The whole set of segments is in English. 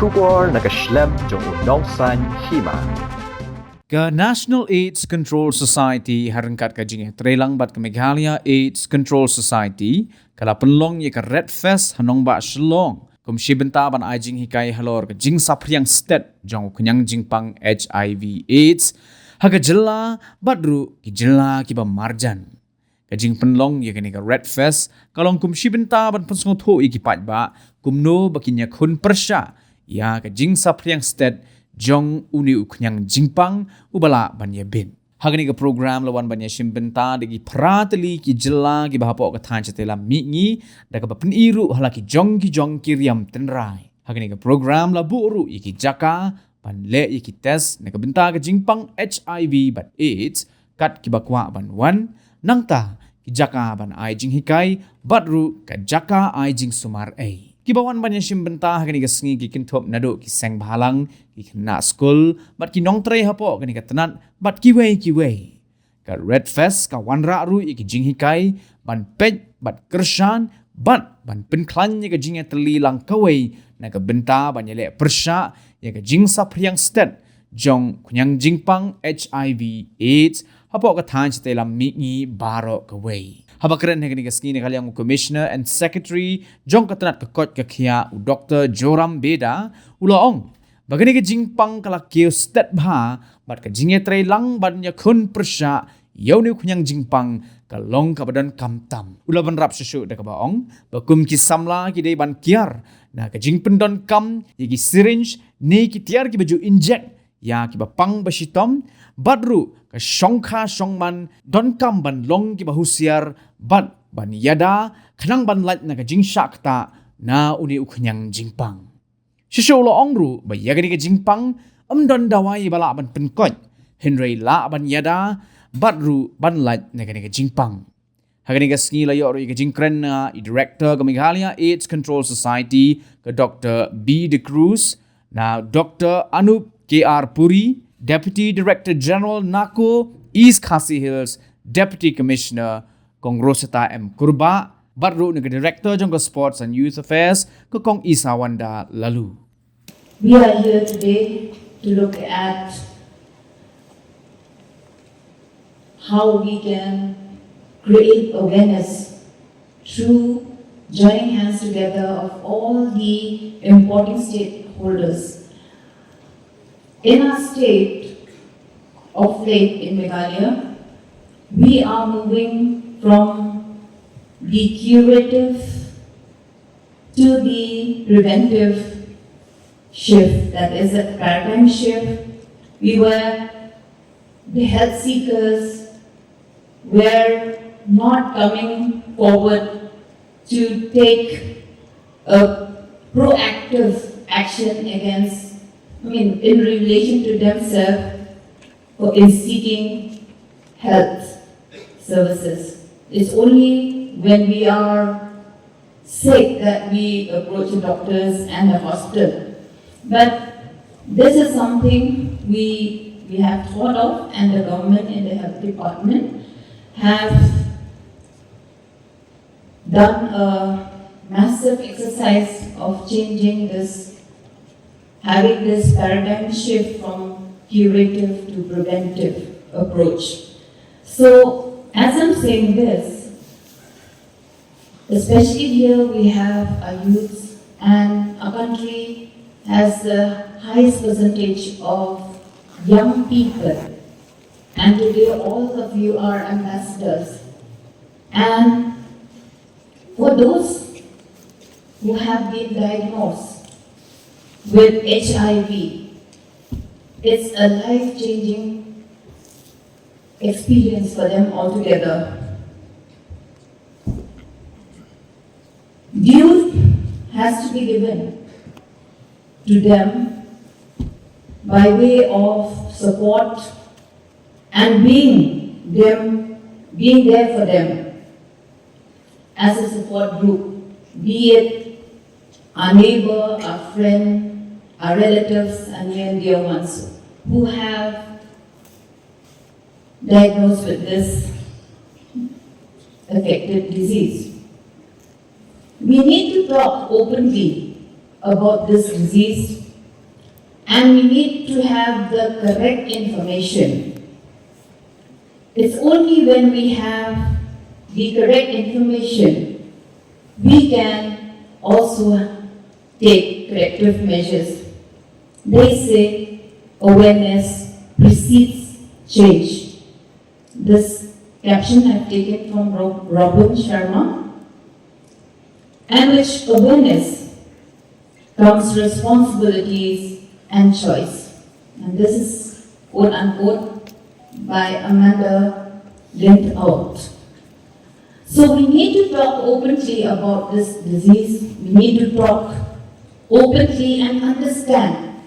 Shubor nakaslem jong unongsan Hima. Ka National AIDS Control Society harangkat ka Jinghikai lang bat ka Meghalaya AIDS Control Society kala Pynlong ye ka Redfest hanong ba Shillong kum shibenta ban ai Jinghikai Halor ka Jingsapriang state jong Khñiang Jingpang HIV AIDS haga jilla badru ki jilla ki ba marjan ka Pynlong ye ka Redfest kalong kum shibenta ban pensong tho iki pat ba kumno bakinya khun persya ya ka Jingsapriang state jong uni Khñiang Jingpang ubala banya bin. Hagani ka program lawan banya shimbenta dagi prateli ki jela ki bahapo ka than chatela mingi daga peniru halaki jong ki riam tenrai. Hagani ka program la buru iki jaka ban le iki test naka benta ka Jingpang HIV but AIDS kat ki bakwa ban wan nangta ki jaka ban ai Jinghikai badru ka jaka ai Jing sumar ai. Kibawan banyak shimbenta kini kesengi kikin top nado kiseng bahalang kikin nak school bat ki nong tre hapo kini ketenat bat kiwei ka Redfest ka wanra ru iki Jinghikai ban pej bat kershan bat ban Pynlong ka jingnya teli lang kawei na ka benta ban yele persya ya ka Jingsapriang state jong Khñiang Jingpang HIV AIDS hapo ka than telam mingi baro kawei. Habakren hegani kasni Khñiang Commissioner and Secretary jong katanat kakot kakhia u Dr. Joram Beda ulaong bagani ka Jingpang kala kio stat bha bat ka Jinghikai lang ban ya khun persya yauni Khñiang Jingpang kalong ka badan kamtam ulaban rap susu da ka baong bakum ki samla ki dei ban kiar na ka Jingpendon kam yigi syringe ni ki tiar ki baju inject ya ki bapang basitom badru ka shongkha shongman don kam ban long ki bahusiar bat ban Ïada khnang ban lat na ka Jingshakta na uni Khñiang Jingpang shisho lo ongru ba yagani ka Jingpang don dawai bala ban penkot henry la ban Ïada badru ban lat na ka Jingpang hagani ka sngi la yor ka Jingkren na director ka Meghalaya AIDS Control Society ka Dr. B de Cruz na Dr. Anup KR Puri Deputy Director General NACO East Khasi Hills Deputy Commissioner Kongroseta M. Kurba Badru nega Director Jongga Sports and Youth Affairs Kong Isawanda Lalu. We are here today to look at how we can create awareness through joining hands together of all the important stakeholders. In our state of late in Meghalaya, we are moving from the curative to the preventive shift. That is a paradigm shift. We were the health seekers were not coming forward to take a proactive action in relation to themselves or in seeking health services. It's only when we are sick that we approach the doctors and the hospital. But this is something we have thought of, and the government and the health department have done a massive exercise of changing this, having this paradigm shift from curative to preventive approach. So, as I'm saying this, especially here we have our youths, and our country has the highest percentage of young people, and today all of you are ambassadors. And for those who have been diagnosed with HIV, it's a life-changing experience for them altogether. Due has to be given to them by way of support and being there for them as a support group, be it our neighbor, our friend, our relatives, and near and dear ones who have diagnosed with this affected disease. We need to talk openly about this disease and we need to have the correct information. It's only when we have the correct information we can also take corrective measures. They say awareness precedes change. This caption I've taken from Robin Sharma, and which awareness comes responsibilities and choice. And this is quote unquote by Amanda Lind out. So we need to talk openly about this disease. We need to talk openly and understand.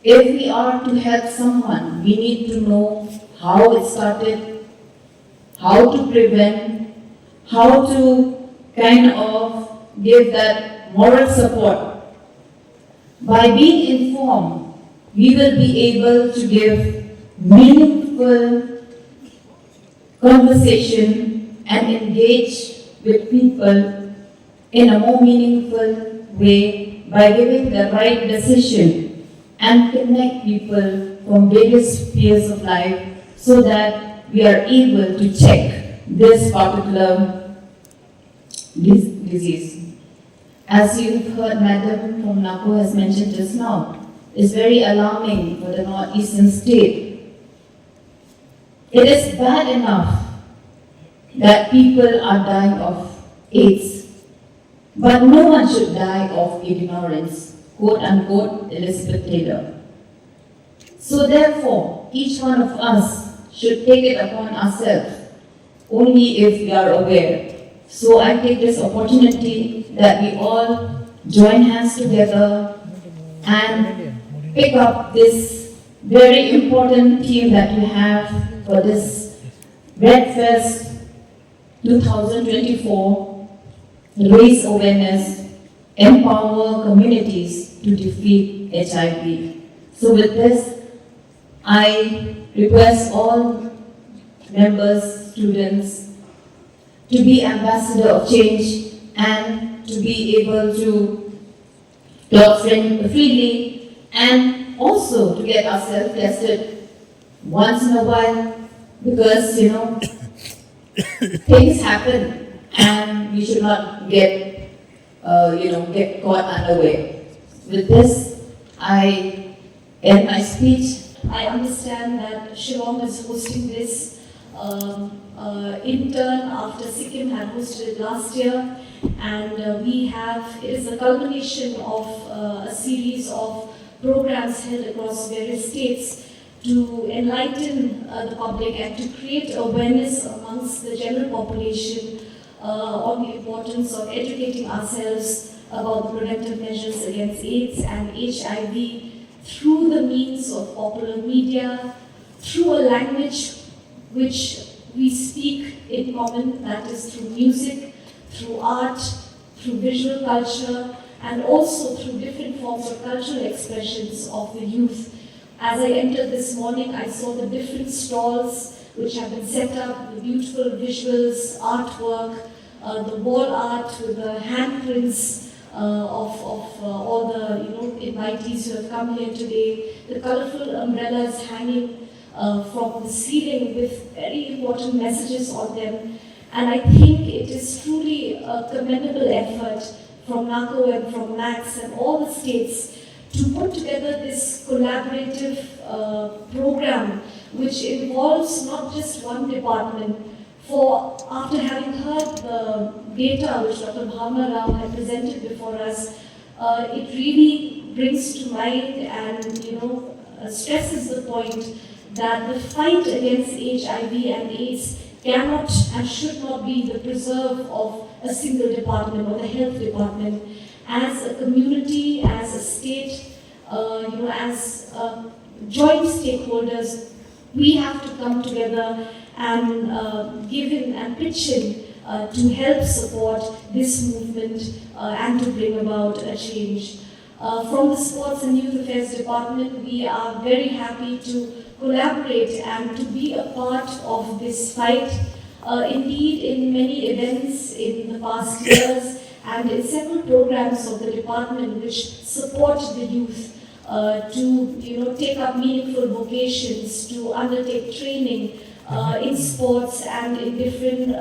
If we are to help someone, we need to know how it started, how to prevent, how to kind of give that moral support. By being informed, we will be able to give meaningful conversation and engage with people in a more meaningful way by giving the right decision and connect people from various spheres of life so that we are able to check this particular disease. As you've heard Madam from Napo has mentioned just now, is very alarming for the northeastern state. It is bad enough that people are dying of AIDS, but no one should die of ignorance, quote unquote Elizabeth Taylor. So therefore, each one of us should take it upon ourselves only if we are aware. So I take this opportunity that we all join hands together and pick up this very important theme that we have for this Redfest 2024, raise awareness, empower communities to defeat HIV. So with this, I request all members, students, to be ambassador of change and to be able to talk freely and also to get ourselves tested once in a while because, things happen and we should not get caught unaware. With this, I end my speech. I understand that Shillong is hosting this in turn after Sikkim had hosted it last year, and it is a culmination of a series of programs held across various states to enlighten the public and to create awareness amongst the general population on the importance of educating ourselves about the preventive measures against AIDS and HIV through the means of popular media, through a language which we speak in common, that is through music, through art, through visual culture, and also through different forms of cultural expressions of the youth. As I entered this morning, I saw the different stalls which have been set up, the beautiful visuals, artwork, the wall art with the handprints of all the invitees who have come here today, the colorful umbrellas hanging from the ceiling with very important messages on them. And I think it is truly a commendable effort from NACO and from Nacs and all the states to put together this collaborative program which involves not just one department. For after having heard the data which Dr. Bhavna Rao had presented before us, it really brings to mind and stresses the point that the fight against HIV and AIDS cannot and should not be the preserve of a single department or the health department. As a community, as a state, as joint stakeholders, we have to come together and give in and pitch in to help support this movement and to bring about a change. From the Sports and Youth Affairs Department, we are very happy to collaborate and to be a part of this fight. Indeed, in many events in the past years and in several programs of the department which support the youth, to take up meaningful vocations, to undertake training in sports and in different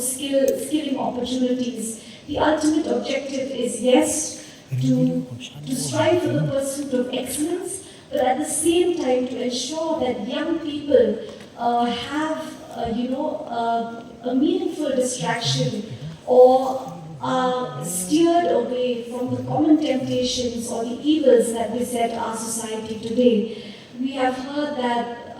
skilling opportunities. The ultimate objective is, yes, to strive for the pursuit of excellence, but at the same time to ensure that young people have a meaningful distraction or are steered away from the common temptations or the evils that beset our society today. We have heard that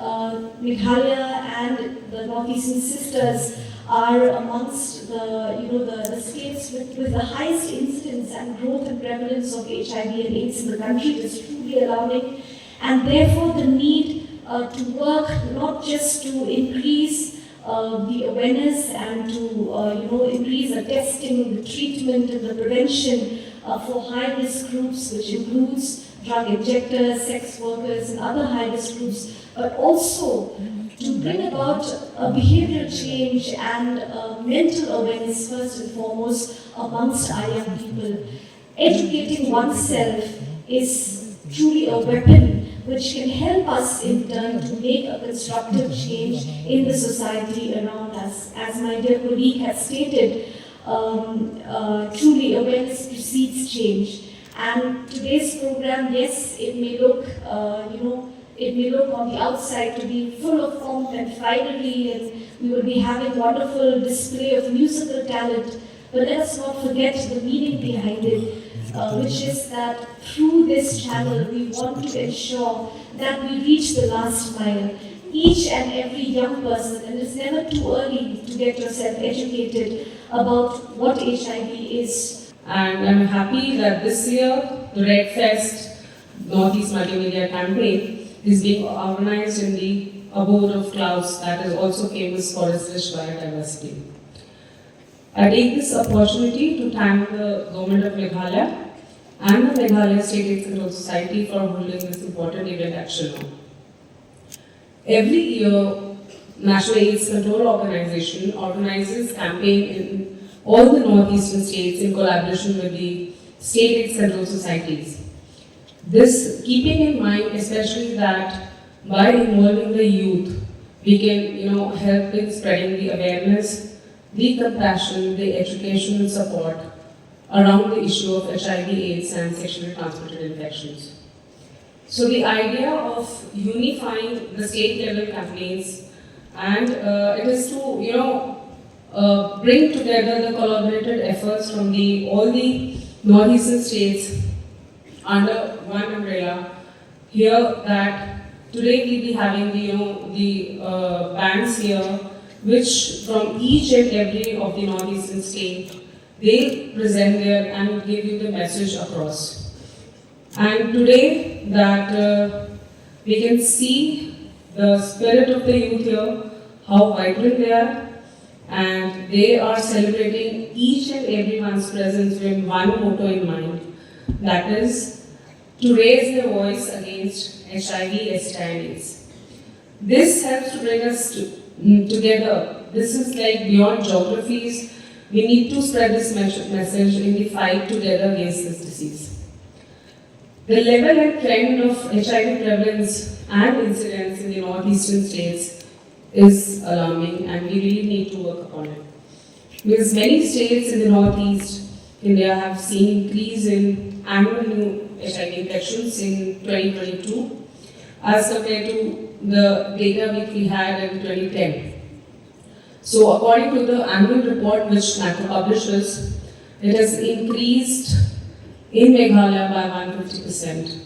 Meghalaya and the Northeastern Sisters are amongst the states with the highest incidence and growth and prevalence of HIV and AIDS in the country. It is truly alarming, and therefore the need to work not just to increase the awareness and to increase the testing, the treatment and the prevention for high-risk groups, which includes drug injectors, sex workers and other high-risk groups, but also to bring about a behavioral change and mental awareness first and foremost amongst our young people. Educating oneself is truly a weapon which can help us in turn to make a constructive change in the society around us. As my dear colleague has stated, truly awareness precedes change. And today's program, yes, it may look, it may look on the outside to be full of pomp and finery, and we will be having wonderful display of musical talent, but let us not forget the meaning behind it. Which is that through this channel we want to ensure that we reach the last mile. Each and every young person, and it's never too early to get yourself educated about what HIV is. And I'm happy that this year the Redfest Northeast Multimedia campaign is being organized in the abode of clouds that is also famous for its rich biodiversity. I take this opportunity to thank the Government of Meghalaya and the Meghalaya State AIDS Control Society for holding this important event at Shillong. Every year, National AIDS Control Organization organizes campaign in all the northeastern states in collaboration with the State AIDS Control Societies. This keeping in mind especially that by involving the youth, we can help in spreading the awareness, the compassion, the education and support around the issue of HIV, AIDS and sexually transmitted infections. So the idea of unifying the state level campaigns and it is to bring together the collaborated efforts from all the northeastern states under one umbrella. Here that today we'll be having the bands here, which from each and every of the northeastern state, they present there and give you the message across. And today that we can see the spirit of the youth here, how vibrant they are, and they are celebrating each and everyone's presence with one motto in mind, that is to raise their voice against HIV, STI and AIDS. This helps to bring us together. This is like beyond geographies. We need to spread this message in the fight together against this disease. The level and trend of HIV prevalence and incidence in the northeastern states is alarming and we really need to work upon it. Because many states in the northeast India have seen increase in annual new HIV infections in 2022 as compared to the data which we had in 2010. So according to the annual report which NACO publishes, it has increased in Meghalaya by 150%.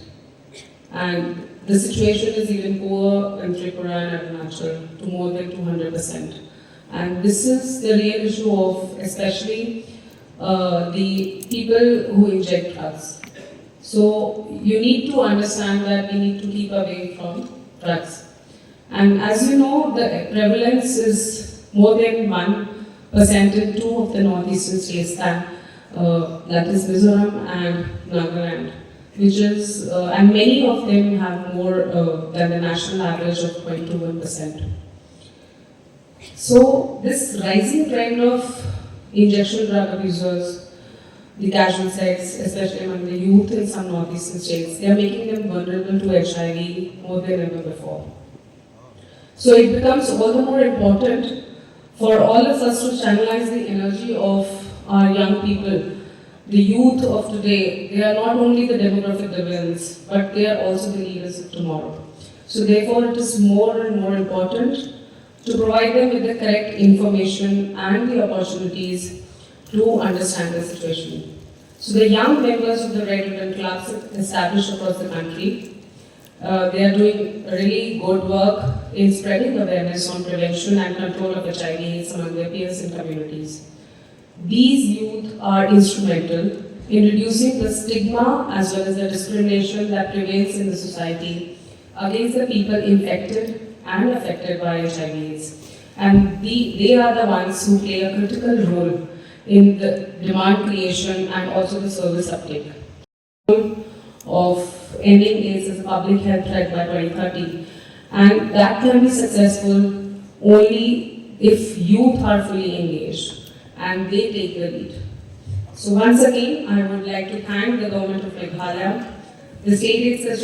And the situation is even poorer in Tripura and Arunachal to more than 200%. And this is the real issue of especially the people who inject drugs. So you need to understand that we need to keep away from drugs. And as you know, the prevalence is more than 1% in two of the northeastern states, that is Mizoram and Nagaland, which is, and many of them have more than the national average of 0.21%. So this rising trend of injection drug abusers the casual sex, especially among the youth in some northeastern states, they are making them vulnerable to HIV more than ever before. So it becomes all the more important for all of us to channelize the energy of our young people. The youth of today, they are not only the demographic dividends, but they are also the leaders of tomorrow. So therefore, it is more and more important to provide them with the correct information and the opportunities to understand the situation. So the young members of the Red Ribbon Clubs established across the country, they are doing really good work in spreading awareness on prevention and control of HIV/AIDS among their peers and communities. These youth are instrumental in reducing the stigma as well as the discrimination that prevails in the society against the people infected and affected by HIV/AIDS. And they are the ones who play a critical role in the demand creation and also the service uptake of ending AIDS as a public health threat by 2030. And that can be successful only if youth are fully engaged and they take the lead. So once again, I would like to thank the government of Meghalaya, the state AIDS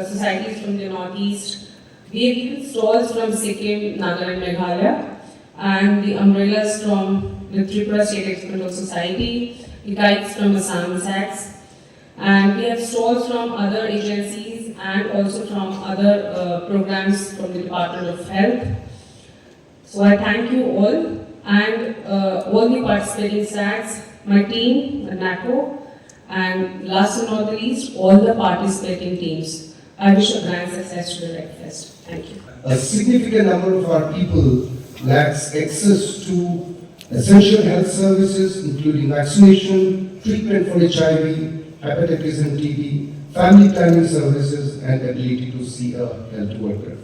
societies from the northeast. We have even stalls from Sikkim, Naga and Meghalaya, and the umbrellas from the Tripura State AIDS Control Society, the kites from Assam Nacs, and we have stalls from other agencies and also from other programs from the Department of Health. So I thank you all and all the participating SACs, my team, the NACO, and last but not the least, all the participating teams. I wish a grand success to the Redfest. Thank you. A significant number of our people lacks access to essential health services, including vaccination, treatment for HIV, hepatitis and TB, family planning services, and ability to see a health worker.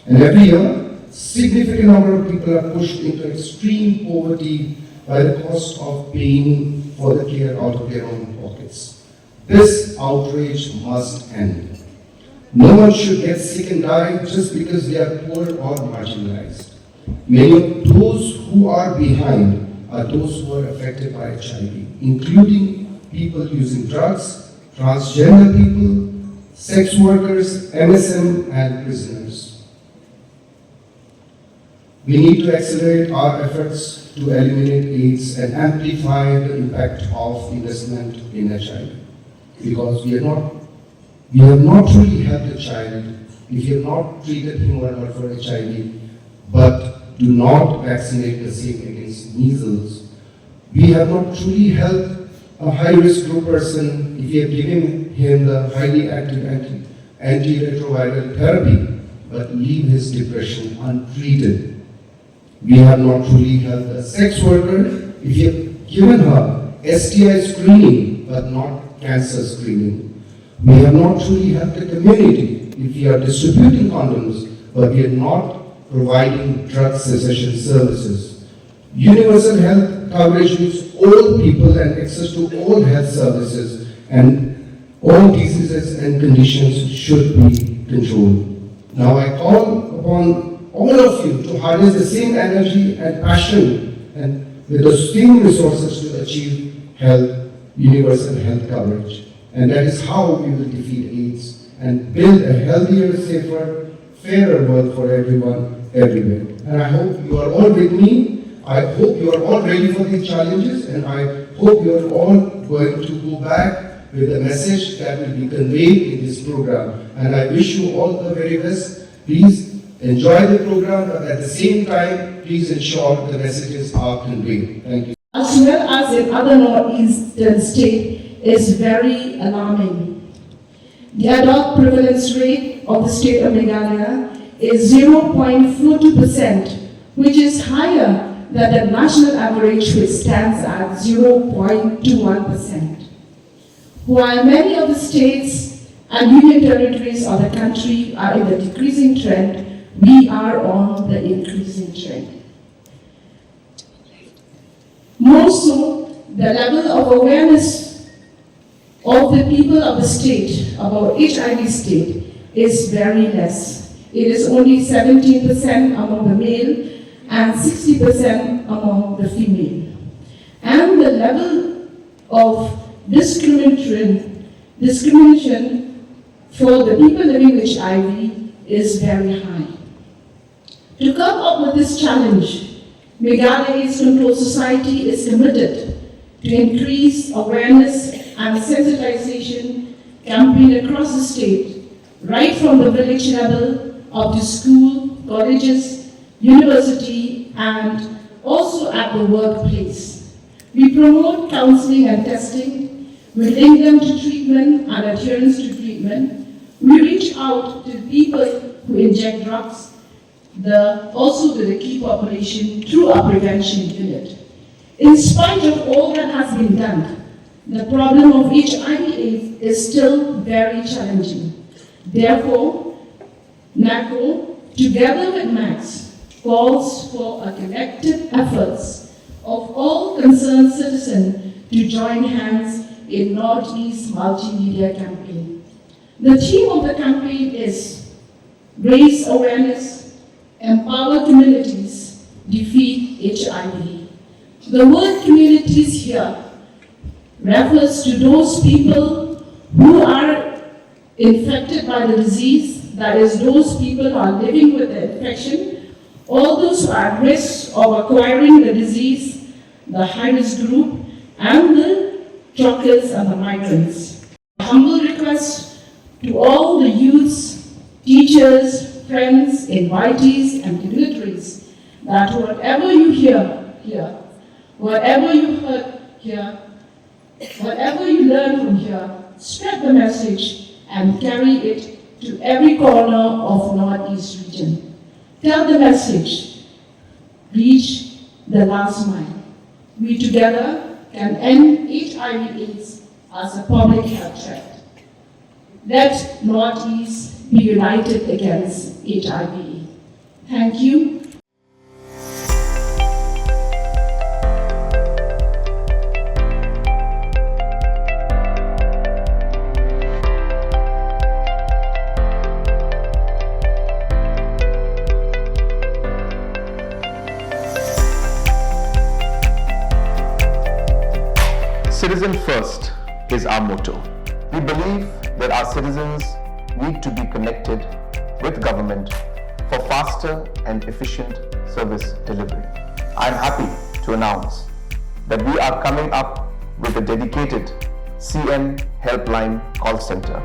And every year, significant number of people are pushed into extreme poverty by the cost of paying for the care out of their own pockets. This outrage must end. No one should get sick and die just because they are poor or marginalized. Many of those who are behind are those who are affected by HIV, including people using drugs, transgender people, sex workers, MSM, and prisoners. We need to accelerate our efforts to eliminate AIDS and amplify the impact of investment in HIV, because we have not truly helped a child if we have not treated him or her for HIV, but do not vaccinate the same against measles. We have not truly helped a high-risk group person if we have given him the highly active antiretroviral therapy, but leave his depression untreated. We have not truly helped a sex worker if we have given her STI screening, but not cancer screening. We have not truly helped the community if we are distributing condoms, but we are not providing drug cessation services. Universal health coverage means all people and access to all health services, and all diseases and conditions should be controlled. Now I call upon all of you to harness the same energy and passion and with the same resources to achieve universal health coverage. And that is how we will defeat AIDS and build a healthier, safer, fairer world for everyone, everywhere. And I hope you are all with me. I hope you are all ready for these challenges, and I hope you are all going to go back with a message that will be conveyed in this program. And I wish you all the very best. Please enjoy the program, but at the same time, please ensure the messages are conveyed. Thank you. As well as in other northeastern states, is very alarming. The adult prevalence rate of the state of Meghalaya is 0.42%, which is higher than the national average, which stands at 0.21%. While many of the states and union territories of the country are in the decreasing trend, we are on the increasing trend. More so, the level of awareness of the people of the state about HIV state is very less. It is only 17% among the male and 60% among the female. And the level of discrimination for the people living with HIV is very high. To come up with this challenge, Meghalaya AIDS Control Society is committed to increase awareness and sensitization campaign across the state, right from the village level up to school, colleges, university, and also at the workplace. We promote counseling and testing. We link them to treatment and adherence to treatment. We reach out to people who inject drugs, also to the key population through our prevention unit. In spite of all that has been done, the problem of HIV/AIDS is still very challenging. Therefore, NACO, together with Nacs, calls for a collective efforts of all concerned citizens to join hands in Northeast Multimedia Campaign. The theme of the campaign is Raise Awareness, Empower Communities, Defeat HIV. The word communities here refers to those people who are infected by the disease, that is, those people who are living with the infection, all those who are at risk of acquiring the disease, the high-risk group, and the truckers and the migrants. A humble request to all the youths, teachers, friends, invitees, and dignitaries that whatever you hear here, whatever you heard here, whatever you learn from here, spread the message and carry it to every corner of Northeast region. Tell the message, reach the last mile. We together can end HIV/AIDS as a public health threat. Let Northeast be united against HIV. Thank you. Citizen first is our motto. We believe that our citizens need to be connected with government for faster and efficient service delivery. I'm happy to announce that we are coming up with a dedicated CM helpline call center